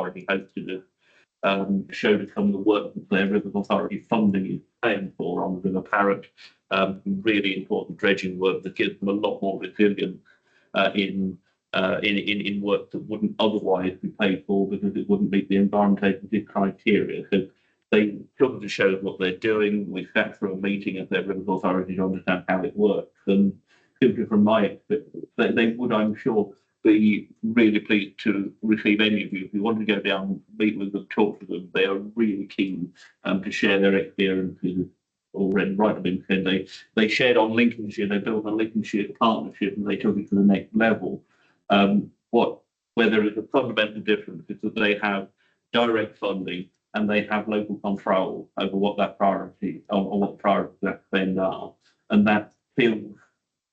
Authority hosted it, showed us some of the work that their River Authority funding is paying for on the River Parrett. Really important dredging work that gives them a lot more resilience in work that wouldn't otherwise be paid for because it wouldn't meet the environmental criteria. So they come to show what they're doing. We sat through a meeting at their River Authority to understand how it works. And simply from my experience, they would, I'm sure, be really pleased to receive any of you. If you want to go down, meet with them, talk to them, they are really keen to share their experiences. Already, right at the end, they shared on Lincolnshire, they built a Lincolnshire partnership and they took it to the next level. Where there is a fundamental difference is that they have direct funding and they have local control over what that priority or what priorities that spend are. And that feels,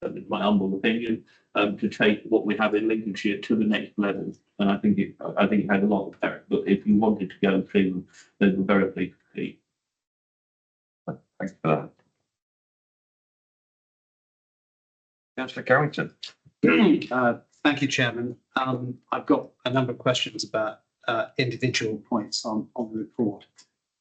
in my humble opinion, to take what we have in Lincolnshire to the next level. And I think it had a lot of merit. But if you wanted to go and see them, they were very pleased to see. Thanks for that. Councillor Carrington. Thank you, Chairman. I've got a number of questions about individual points on the report.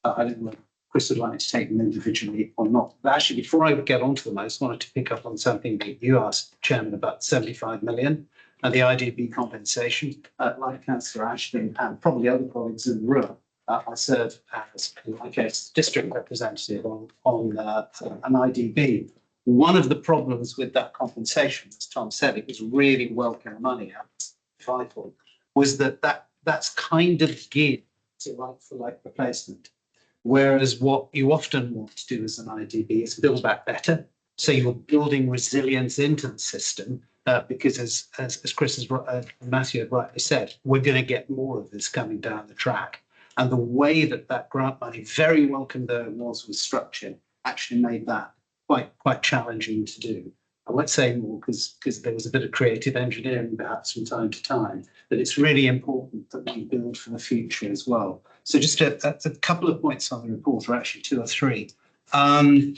I don't know if Chris would like to take them individually or not. But actually, before I get onto them, I just wanted to pick up on something that you asked, Chairman, about 75 million and the IDB compensation. Like Councillor Ashton and probably other colleagues in the room, I serve as, in my case, district representative on an IDB. One of the problems with that compensation, as Tom said, it was really welcome money, vital, was that's kind of geared to like-for-like replacement. Whereas what you often want to do as an IDB is build back better. So you're building resilience into the system because as Chris and Matthew have rightly said, we're going to get more of this coming down the track. And the way that grant money, very welcome though it was structured, actually made that quite challenging to do. I won't say more because there was a bit of creative engineering perhaps from time to time, but it's really important that we build for the future as well. So just a couple of points on the report, or actually two or three, and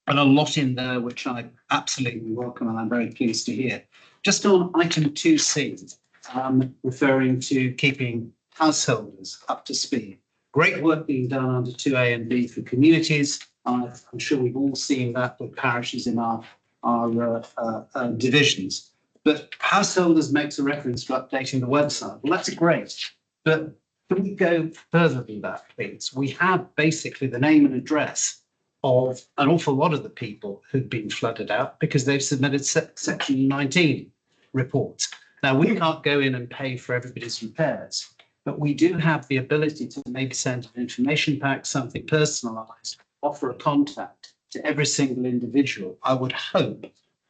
a lot in there which I absolutely welcome and I'm very pleased to hear. Just on item 2C, referring to keeping householders up to speed. Great work being done under 2A and B for communities. I'm sure we've all seen that with parishes in our divisions. But householders makes a reference to updating the website. Well, that's great. But can we go further than that, please? We have basically the name and address of an awful lot of the people who've been flooded out because they've submitted Section 19 reports. Now, we can't go in and pay for everybody's repairs, but we do have the ability to maybe send an information pack, something personalised, offer a contact to every single individual. I would hope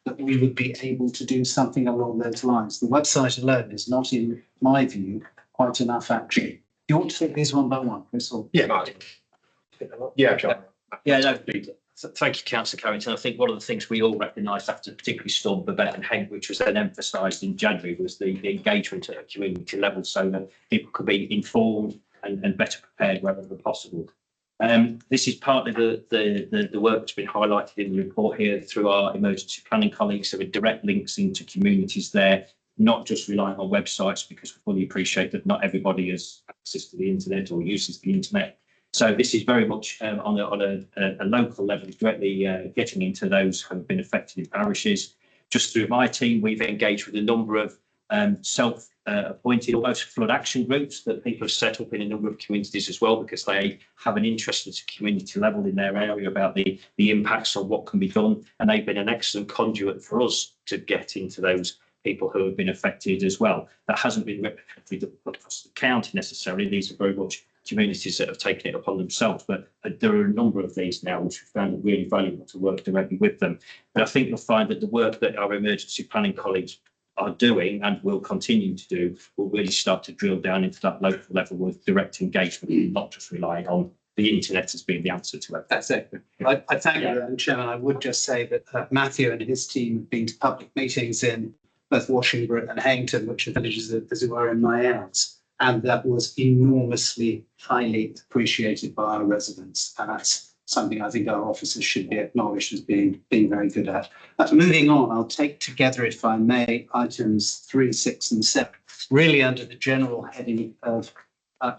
that we would be able to do something along those lines. The website alone is not, in my view, quite enough action. Do you want to take these one by one, Chris? Or? Yeah, Martin. Yeah, John. Yeah, no, thank you, Councillor Carrington. I think one of the things we all recognised after particularly Storm Babette and Henk, which was then emphasised in January, was the engagement at a community level so that people could be informed and better prepared wherever possible. This is partly the work that's been highlighted in the report here through our emergency planning colleagues. So with direct links into communities there, not just relying on websites, because we fully appreciate that not everybody has access to the internet or uses the internet. So this is very much on a local level, directly getting into those who have been affected in parishes. Just through my team, we've engaged with a number of self-appointed almost flood action groups that people have set up in a number of communities as well, because they have an interest at a community level in their area about the impacts of what can be done. And they've been an excellent conduit for us to get into those people who have been affected as well. That hasn't been replicated across the county necessarily. These are very much communities that have taken it upon themselves, but there are a number of these now which we found really valuable to work directly with them. But I think you'll find that the work that our emergency planning colleagues are doing and will continue to do will really start to drill down into that local level with direct engagement, not just relying on the internet as being the answer to everything. That's it. I thank you, Chairman. I would just say that Matthew and his team have been to public meetings in both Washington and Hangton, which are villages as it were in my areas. And that was enormously highly appreciated by our residents. And that's something I think our officers should be acknowledged as being very good at. Moving on, I'll take together, if I may, items 3, 6 and 7, really under the general heading of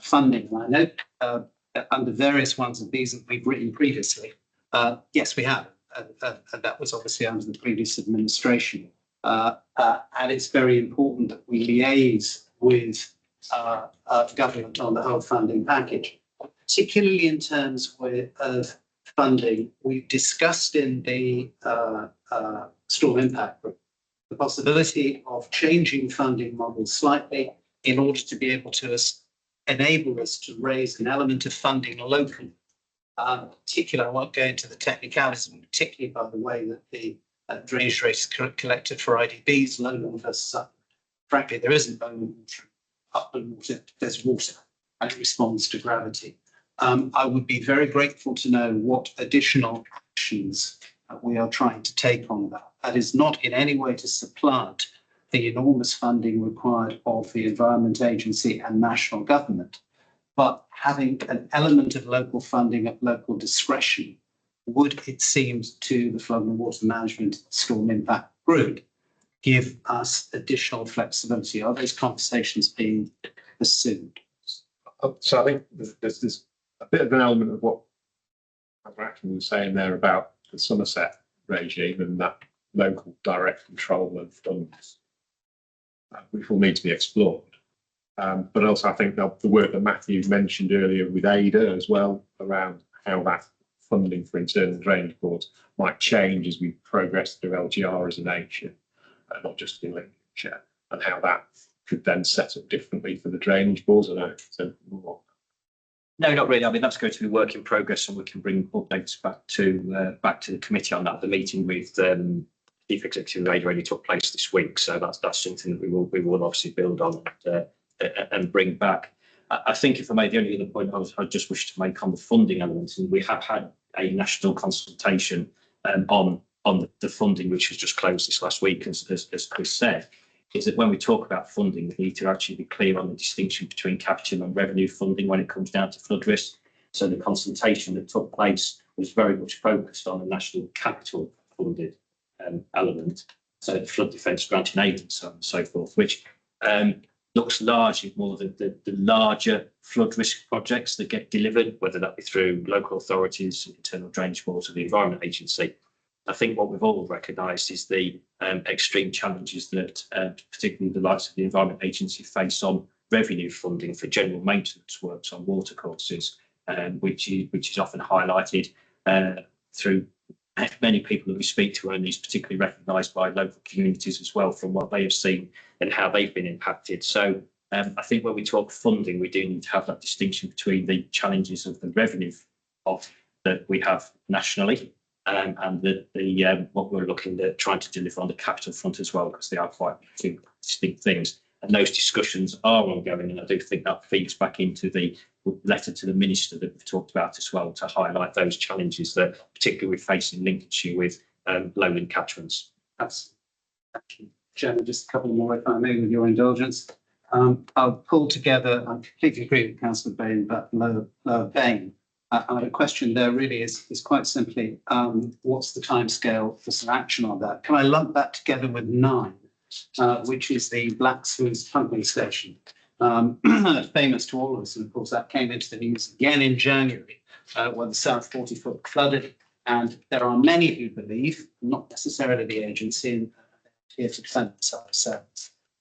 funding. And I know that under various ones of these that we've written previously, yes, we have. And that was obviously under the previous administration. And it's very important that we liaise with government on the whole funding package, particularly in terms of funding. We've discussed in the storm impact group the possibility of changing funding models slightly in order to be able to enable us to raise an element of funding locally. Particularly, I won't go into the technicalities, particularly by the way that the drainage rate is collected for IDBs, lowland versus upland. Frankly, there isn't lowland water, upland water, there's water, and it responds to gravity. I would be very grateful to know what additional actions we are trying to take on that. That is not in any way to supplant the enormous funding required of the Environment Agency and national government, but having an element of local funding at local discretion would, it seems to the Flood and Water Management Storm Impact Group, give us additional flexibility. Are those conversations being pursued? So I think there's a bit of an element of what Action was saying there about the Somerset regime and that local direct control of funds, which will need to be explored. But also, I think the work that Matthew mentioned earlier with ADA as well, around how that funding for internal drainage boards might change as we progress through LGR as a nation, not just in Lincolnshire, and how that could then set up differently for the drainage boards. I know. So more. No, not really. I mean, that's going to be work in progress, and we can bring updates back to the committee on that. The meeting with Chief Executive ADA already took place this week, so that's something that we will obviously build on and bring back. I think, if I may, the only other point I just wish to make on the funding element, and we have had a national consultation on the funding, which has just closed this last week, as Chris said, is that when we talk about funding, we need to actually be clear on the distinction between capital and revenue funding when it comes down to flood risk. So the consultation that took place was very much focused on the national capital funded element, so the flood defence granting aid and so on and so forth, which looks largely more the larger flood risk projects that get delivered, whether that be through local authorities, internal drainage boards, or the Environment Agency. I think what we've all recognised is the extreme challenges that particularly the likes of the Environment Agency face on revenue funding for general maintenance works on watercourses, which is often highlighted through many people that we speak to, and is particularly recognised by local communities as well from what they have seen and how they've been impacted. So I think when we talk funding, we do need to have that distinction between the challenges of the revenue that we have nationally and what we're looking at trying to deliver on the capital front as well, because they are quite two distinct things. And those discussions are ongoing, and I do think that feeds back into the letter to the Minister that we've talked about as well, to highlight those challenges that particularly we face in Lincolnshire with lowland catchments. Thank you, Chairman. Just a couple more, if I may, with your indulgence. I'll pull together, I completely agree with Councillor Bain about Lower Bain. And the question there really is quite simply, what's the timescale for some action on that? Can I lump that together with 9? Which is the Black Sluice pumping station, famous to all of us. And of course, that came into the news again in January when the South 40-foot flooded. And there are many who believe, not necessarily the agency, here to defend themselves. So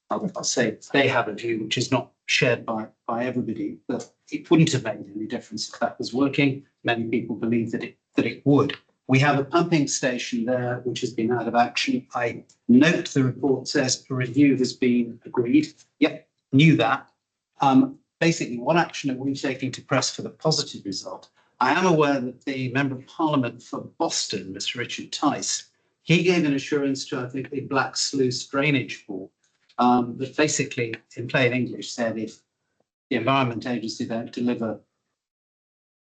I'll say they have a view which is not shared by everybody, that it wouldn't have made any difference if that was working. Many people believe that it would. We have a pumping station there which has been out of action. I note the report says a review has been agreed. Yep, knew that. Basically, what action are we taking to press for the positive result? I am aware that the Member of Parliament for Boston, Mr. Richard Tice, he gave an assurance to, I think, the Black Sluice Drainage Board that basically, in plain English, said if the Environment Agency don't deliver,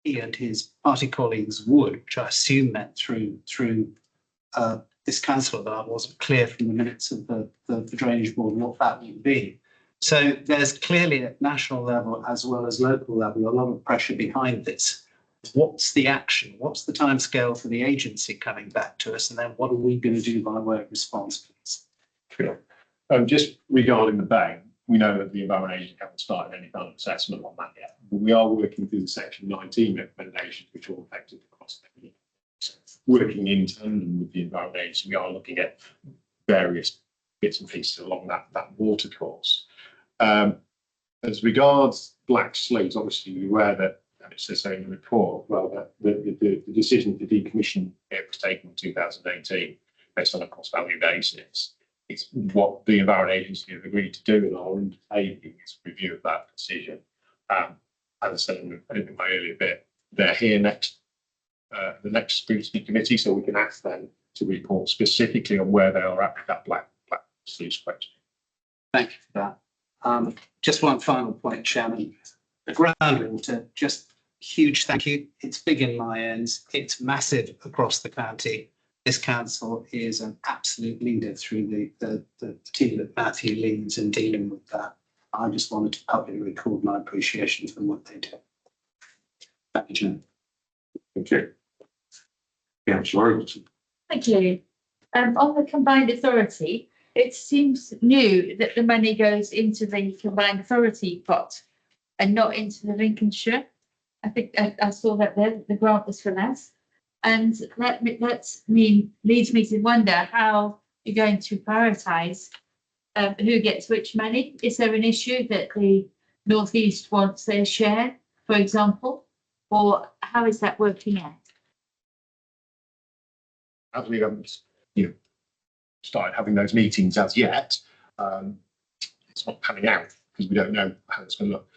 he and his party colleagues would, which I assume meant through this council, that I wasn't clear from the minutes of the Drainage Board what that would be. So there's clearly at national level as well as local level a lot of pressure behind this. What's the action? What's the timescale for the agency coming back to us? And then what are we going to do by way of response, please? Sure. Just regarding the bank, we know that the Environment Agency haven't started any kind of assessment on that yet, but we are working through the Section 19 recommendations, which are all affected across the year. So working in tandem with the Environment Agency, we are looking at various bits and pieces along that water course. As regards black slates, obviously you're aware that, and it says so in the report, well, that the decision to decommission it was taken in 2018 based on a cost value basis. It's what the Environment Agency have agreed to do and are undertaking is review of that decision. As I said in my earlier bit, they're here next, the next Scrutiny committee, so we can ask them to report specifically on where they are at with that black sluice question. Thank you for that. Just one final point, Chairman. The groundwater, just huge thank you. It's big in my ends. It's massive across the county. This council is an absolute leader through the team that Matthew leads in dealing with that. I just wanted to publicly record my appreciation for what they do. Thank you, Chairman. Thank you. Councillor Robertson. Thank you. On the combined authority, it seems new that the money goes into the combined authority pot and not into the Lincolnshire. I think I saw that there, the grant was for less. And that leads me to wonder how you're going to prioritise who gets which money. Is there an issue that the North East wants their share, for example? Or how is that working out? As we haven't started having those meetings as yet, it's not panning out because we don't know how it's going to look.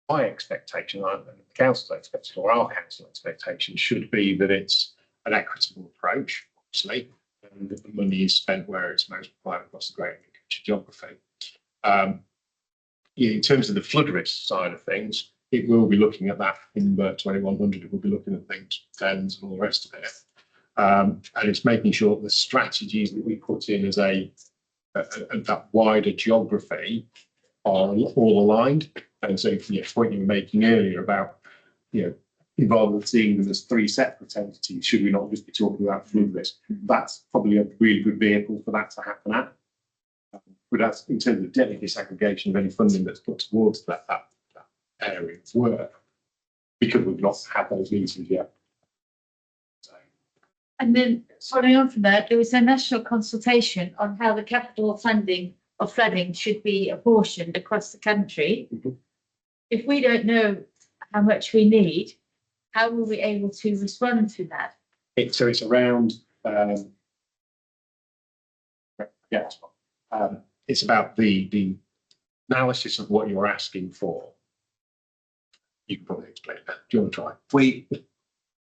My expectation, and the council's expectation, or our council expectation, should be that it's an equitable approach, obviously, and that the money is spent where it's most required across the Greater Lincolnshire geography. In terms of the flood risk side of things, it will be looking at that in 2100. It will be looking at things, dens, and all the rest of it. And it's making sure that the strategies that we put in as that wider geography are all aligned. And so, the point you were making earlier about, rather than seeing them as three separate entities, should we not just be talking about flood risk? That's probably a really good vehicle for that to happen at. But that's in terms of deadly disaggregation of any funding that's put towards that area of work, because we've not had those meetings yet. And then following on from that, there was a national consultation on how the capital funding of flooding should be apportioned across the country. Mm-hmm. If we don't know how much we need, how will we be able to respond to that? It's around, it's about the analysis of what you're asking for. You can probably explain that. Do you want to try?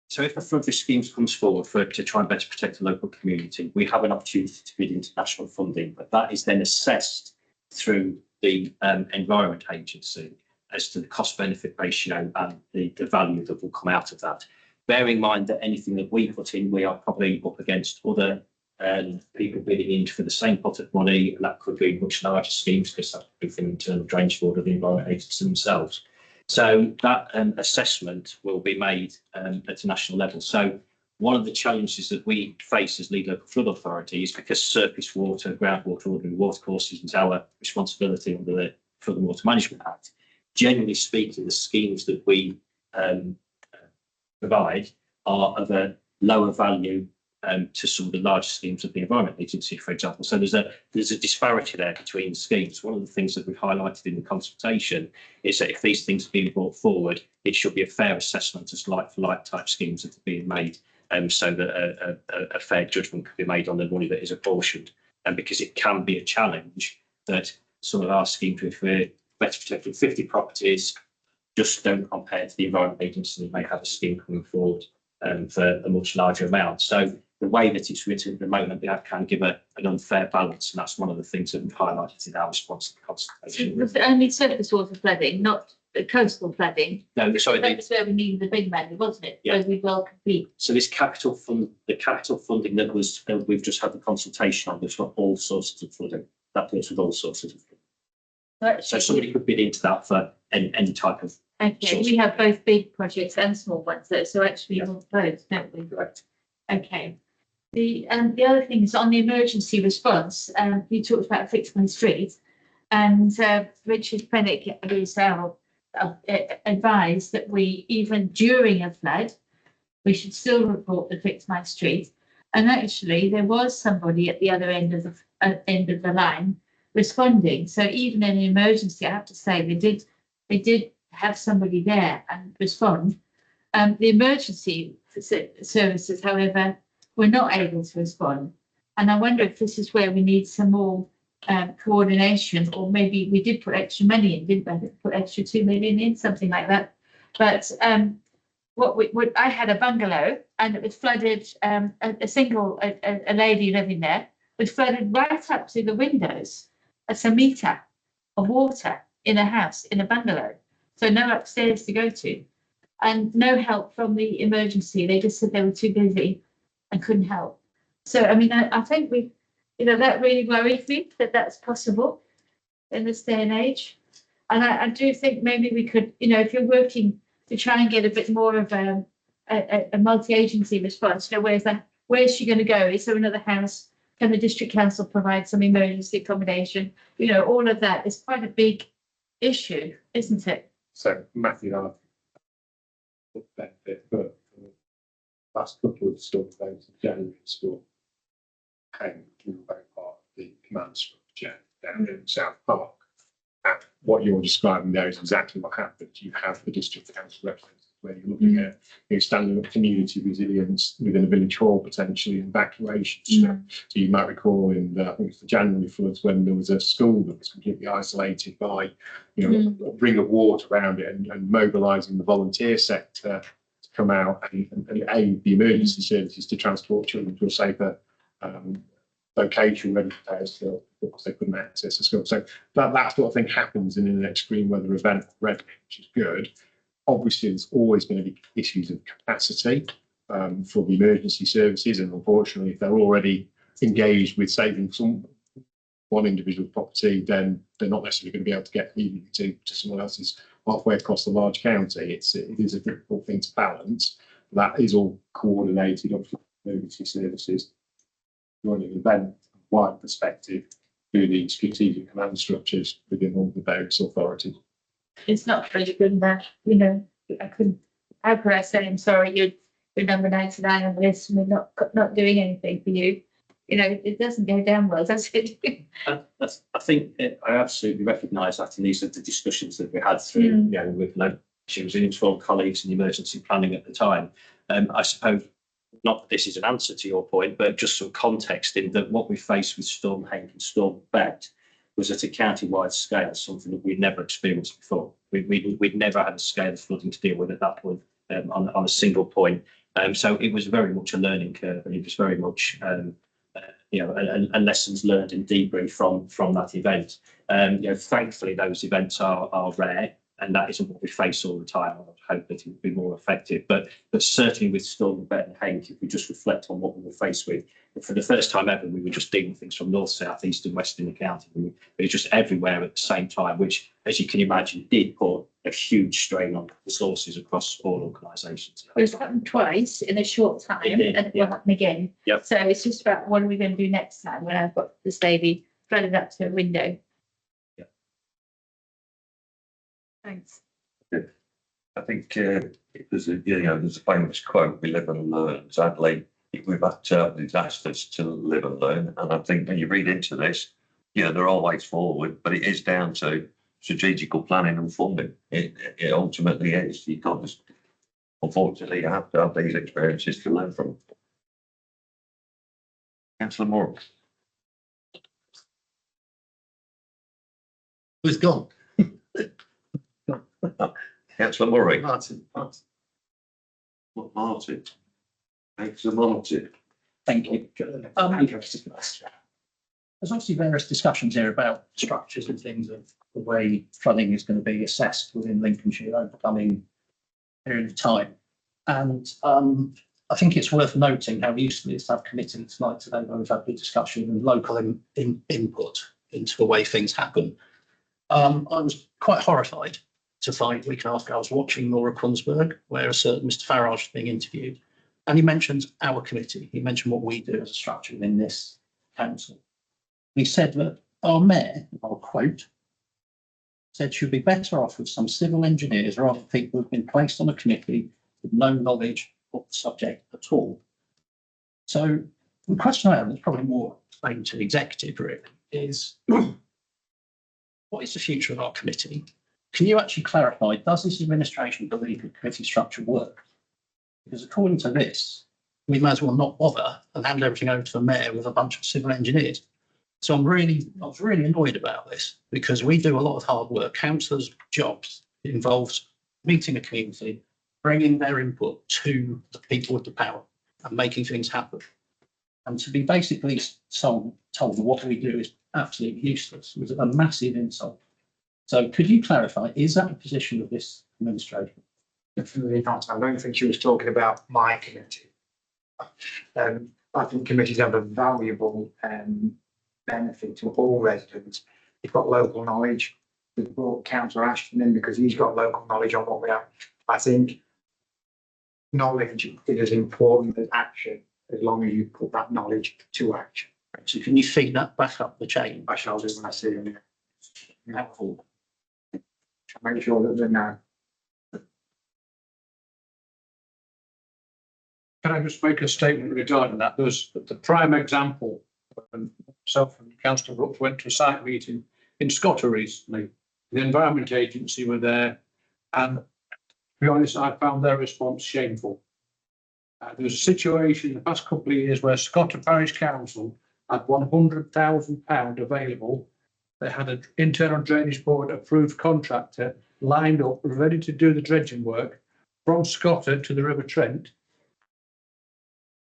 So if a flood risk scheme comes forward to try and better protect the local community, we have an opportunity to bid international funding, but that is then assessed through the Environment Agency as to the cost benefit ratio and the value that will come out of that. Bearing in mind that anything that we put in, we are probably up against other people bidding in for the same pot of money, and that could be much larger schemes because that could be from internal drainage board or the Environment Agency themselves. So that assessment will be made at a national level. So one of the challenges that we face as Lead Local Flood Authority is because surface water, groundwater, ordinary water courses is our responsibility under the Flood and Water Management Act. Generally speaking, the schemes that we provide are of a lower value to some of the larger schemes of the Environment Agency, for example. So there's a disparity there between schemes. One of the things that we've highlighted in the consultation is that if these things are being brought forward, it should be a fair assessment as like-for-like type schemes that are being made, so that a fair judgment can be made on the money that is apportioned. And because it can be a challenge that some of our schemes, if we're better protecting 50 properties, just don't compare to the Environment Agency that may have a scheme coming forward for a much larger amount. So the way that it's written at the moment, that can give an unfair balance, and that's one of the things that we've highlighted in our response to the consultation. Was it only surface water flooding, not the coastal flooding? No, sorry. That's where we needed the big money, wasn't it? Yeah. Where we well compete. So this capital fund, the capital funding that was we've just had the consultation on, was for all sources of flooding. That deals with all sources of flooding. So somebody could bid into that for any type of. Okay, we have both big projects and small ones there, so actually we want both, don't we? Correct. Okay. The other thing is on the emergency response. You talked about fixing the streets. And Richard Pennick, who's our advised that we, even during a flood, we should still report the fix my street. And actually, there was somebody at the other end of the line responding. So even in an emergency, I have to say they did have somebody there and respond. The emergency services, however, were not able to respond. And I wonder if this is where we need some more coordination, or maybe we did put extra money in, didn't we? Put extra 2 million in, something like that. But I had a bungalow and it was flooded. A lady living there was flooded right up to the windows. That's a metre of water in a house, in a bungalow. So no upstairs to go to, and no help from the emergency. They just said they were too busy and couldn't help. So I mean, I think that really worries me that that's possible in this day and age. And I do think maybe we could, if you're working to try and get a bit more of a multi-agency response, where's she going to go? Is there another house? Can the district council provide some emergency accommodation? All of that is quite a big issue, isn't it? So Matthew and I benefit, but for the last couple of storm events in January, storm came through both part of the command structure down in South Park. And what you're describing there is exactly what happened. You have the district council representatives where you're looking at standing up community resilience within a village hall, potentially evacuation stuff. So you might recall in I think it's the January floods, when there was a school that was completely isolated by a ring of water around it, and mobilising the volunteer sector to come out and aid the emergency services to transport children to a safer location ready for players still, because they couldn't access the school. So that sort of thing happens in an extreme weather event already, which is good. Obviously, there's always going to be issues of capacity for the emergency services, and unfortunately, if they're already engaged with saving one individual property, then they're not necessarily going to be able to get immediately to someone else's halfway across the large county. It is a difficult thing to balance. That is all coordinated, obviously, emergency services running an event wide perspective through the strategic command structures within all the various authorities. It's not really good enough, I couldn't. How could I say, I'm sorry, you're number 99 on the list, and we're not doing anything for you? It doesn't go down well, does it? I think I absolutely recognise that, and these are the discussions that we had through, with she was informed colleagues in emergency planning at the time. I suppose, not that this is an answer to your point, but just some context in that what we faced with Storm Hank and Storm Bet was at a county-wide scale, something that we'd never experienced before. We'd never had a scale of flooding to deal with at that point on a single point. So it was very much a learning curve, and it was very much a lessons learned and debrief from that event. Thankfully, those events are rare, and that isn't what we face all the time. I would hope that it would be more effective. But certainly with Storm Bet and Hank, if we just reflect on what we were faced with, for the first time ever, we were just dealing with things from north, south, east, and west in the county. It was just everywhere at the same time, which, as you can imagine, did put a huge strain on resources across all organisations. It's happened twice in a short time, and it will happen again. Yep. So it's just about what are we going to do next time when I've got this lady flooded up to a window. Yep. Thanks. I think there's a famous quote: "We live and learn." Sadly, we've had disasters to live and learn, and I think when you read into this, there are ways forward, but it is down to strategical planning and funding. It ultimately is. You can't just, unfortunately, you have to have these experiences to learn from. Councillor Moore. Who's gone? Councillor Murray. Martin. Martin. Councillor Martin. Thank you. There's obviously various discussions here about structures and things of the way flooding is going to be assessed within Lincolnshire over the coming period of time. And I think it's worth noting how useful it is to have committee tonight today where we've had good discussion and local input into the way things happen. I was quite horrified to find a week after I was watching Laura Kunsberg, where a certain Mr. Farage was being interviewed, and he mentioned our committee. He mentioned what we do as a structure within this council. And he said that our mayor, I'll quote, said she'd be better off with some civil engineers rather than people who've been placed on a committee with no knowledge of the subject at all. So the question I have is probably more aimed to the executive really is what is the future of our committee? Can you actually clarify, does this administration believe the committee structure works? Because according to this, we may as well not bother and hand everything over to the mayor with a bunch of civil engineers. So I was really annoyed about this because we do a lot of hard work. Councillors' jobs involves meeting a community, bringing their input to the people with the power and making things happen. And to be basically told that what we do is absolutely useless was a massive insult. So could you clarify, is that the position of this administration? Definitely not. I don't think she was talking about my committee. I think committees have a valuable benefit to all residents. You've got local knowledge. We've brought Councillor Ashton in because he's got local knowledge on what we have. I think knowledge is as important as action, as long as you put that knowledge to action. So can you feed that back up the chain? I shall do when I see him. Helpful. Make sure that they know. Can I just make a statement regarding that? There's the prime example. When myself and Councillor Brooks went to a site meeting in Scotland recently. The Environment Agency were there, and to be honest, I found their response shameful. There was a situation in the past couple of years where Scotland Parish Council had £100,000 available. They had an internal drainage board approved contractor lined up, ready to do the dredging work from Scotland to the River Trent.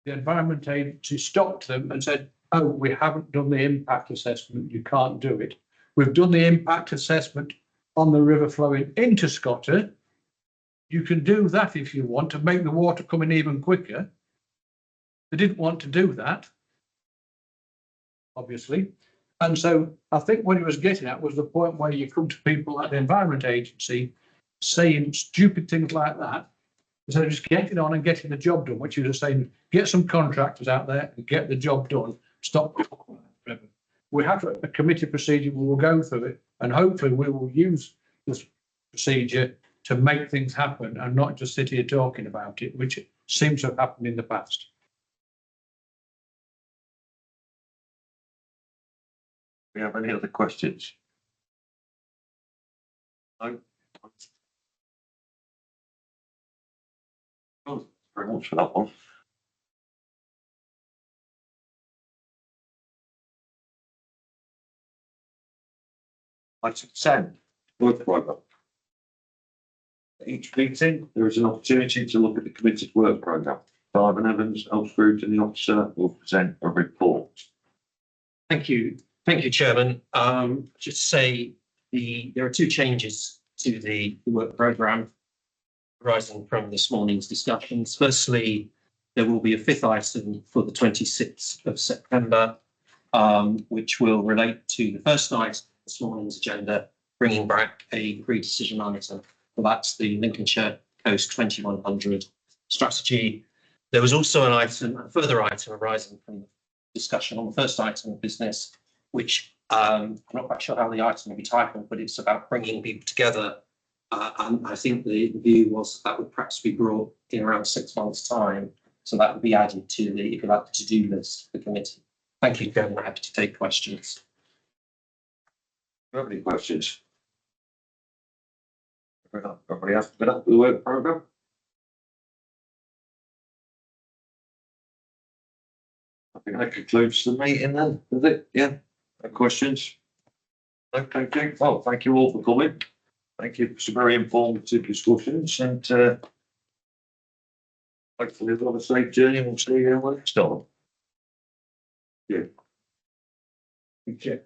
The Environment Agency stopped them and said, "Oh, we haven't done the impact assessment, you can't do it. We've done the impact assessment on the river flowing into Scotland. You can do that if you want to make the water come in even quicker." They didn't want to do that, obviously. And so I think what he was getting at was the point where you come to people at the Environment Agency saying stupid things like that, instead of just getting on and getting the job done, which he was saying, get some contractors out there and get the job done. Stop. We have a committee procedure, we will go through it, and hopefully we will use this procedure to make things happen and not just sit here talking about it, which seems to have happened in the past. Do we have any other questions? No? Oh, very much for that one. Item 10, work programme. At each meeting, there is an opportunity to look at the committed work programme. Simon Evans, Scrutiny Officer, will present a report. Thank you, Chairman. Just to say there are two changes to the work programme arising from this morning's discussions. Firstly, there will be a fifth item for the 26th of September, which will relate to the first item this morning's agenda, bringing back a pre-decision item. Well, that's the Lincolnshire Coast 2100 strategy. There was also a further item arising from the discussion on the first item of business, which I'm not quite sure how the item will be titled, but it's about bringing people together. And I think the view was that would perhaps be brought in around 6 months' time. So that would be added to the, if you like, to-do list for the committee. Thank you, Chairman. I'm happy to take questions. Do you have any questions? Everybody has been up with the work programme? I think that concludes the meeting then, is it? Yeah, no questions? No, thank you. Well, thank you all for coming. Thank you for some very informative discussions, and hopefully we'll have a safe journey and we'll see you next time. Yeah. Thank you.